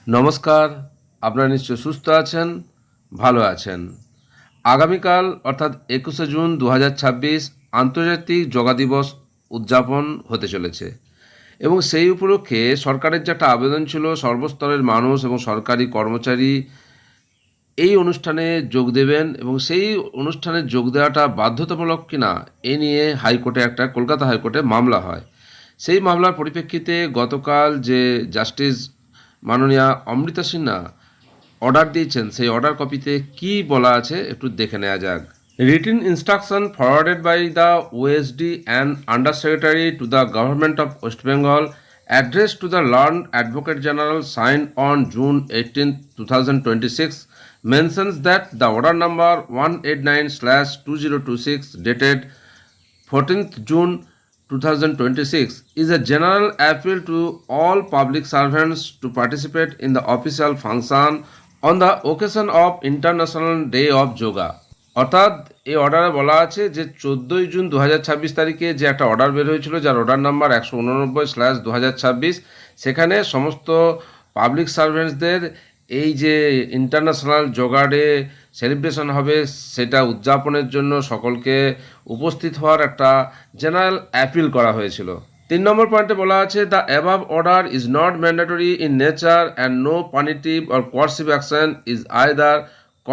নমস্কার। আপনারা নিশ্চয় সুস্থ আছেন, ভালো আছেন। আগামীকাল অর্থাৎ 21শে জুন 2026 আন্তর্জাতিক যোগা দিবস উদযাপন হতে চলেছে এবং সেই উপলক্ষে সরকারের যে একটা আবেদন ছিল সর্বস্তরের মানুষ এবং সরকারি কর্মচারী এই অনুষ্ঠানে যোগ দেবেন এবং সেই অনুষ্ঠানে যোগ দেওয়াটা বাধ্যতামূলক কিনা এ নিয়ে কলকাতা হাইকোর্টে মামলা হয়। সেই মামলার পরিপ্রেক্ষিতে গতকাল যে জাস্টিস মাননীয়া অমৃতা সিনহা অর্ডার দিয়েছেন, সেই অর্ডার কপিতে কি বলা আছে একটু দেখে নেওয়া যাক। Written instruction forwarded by the OSD and under secretary to the government of West Bengal addressed to the Learned Advocate General signed on June 18, 2026 mentions that the order number 189/2026 dated 14th June 2026 is a general appeal to all public servants to participate in the official function on the occasion of International Day of Yoga. অর্থাৎ এই অর্ডারে বলা আছে যে 14ই June 2026 তারিখে যে একটা order বের হয়েছিল, যার অর্ডার নাম্বার 189/2026, সেখানে সমস্ত পাবলিক সার্ভেন্টসদের এই যে ইন্টারন্যাশনাল যোগা ডে সেলিব্রেশন হবে সেটা উদযাপনের জন্য সকলকে উপস্থিত হওয়ার একটা জেনারেল অ্যাপিল করা হয়েছিল। 3 নম্বর পয়েন্টে বলা আছে, the above order is not mandatory in nature and no punitive or coercive action is either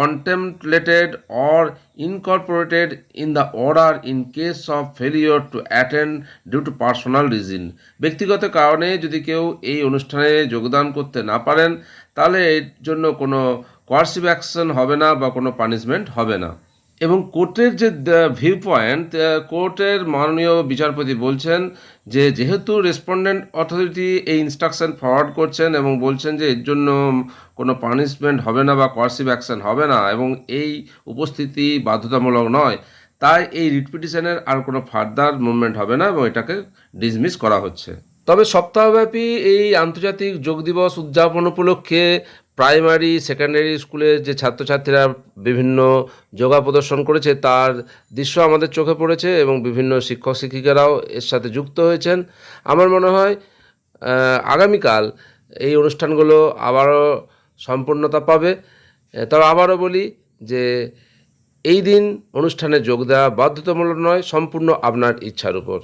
contemplated or incorporated in the order in case of failure to attend due to personal reason. ব্যক্তিগত কারণে যদি কেউ এই অনুষ্ঠানে যোগদান করতে না পারেন তাহলে এর জন্য কোনো কোয়ার্সিভ অ্যাকশন হবে না বা কোনো পানিশমেন্ট হবে না। এবং কোর্টের যে ভিউ পয়েন্ট, কোর্টের মাননীয় বিচারপতি বলছেন যে যেহেতু রেসপন্ডেন্ট অথরিটি এই ইনস্ট্রাকশন ফরওয়ার্ড করছেন এবং বলছেন যে এর জন্য কোনো পানিশমেন্ট হবে না বা কোয়ার্সিভ অ্যাকশন হবে না এবং এই উপস্থিতি বাধ্যতামূলক নয়, তাই এই রিট পিটিশনের আর কোনো ফার্দার মুভমেন্ট হবে না এবং এটাকে ডিসমিস করা হচ্ছে। তবে সপ্তাহব্যাপী এই আন্তর্জাতিক যোগ দিবস উদযাপন উপলক্ষে প্রাইমারি সেকেন্ডারি স্কুলের যে ছাত্রছাত্রীরা বিভিন্ন যোগা প্রদর্শন করেছে তার দৃশ্য আমাদের চোখে পড়েছে এবং বিভিন্ন শিক্ষক শিক্ষিকারাও এর সাথে যুক্ত হয়েছেন। আমার মনে হয় আগামীকাল এই অনুষ্ঠানগুলো আবারও সম্পূর্ণতা পাবে। তবে আবারও বলি যে এই দিন অনুষ্ঠানে যোগ দেওয়া বাধ্যতামূলক নয়, সম্পূর্ণ আপনার ইচ্ছার উপর।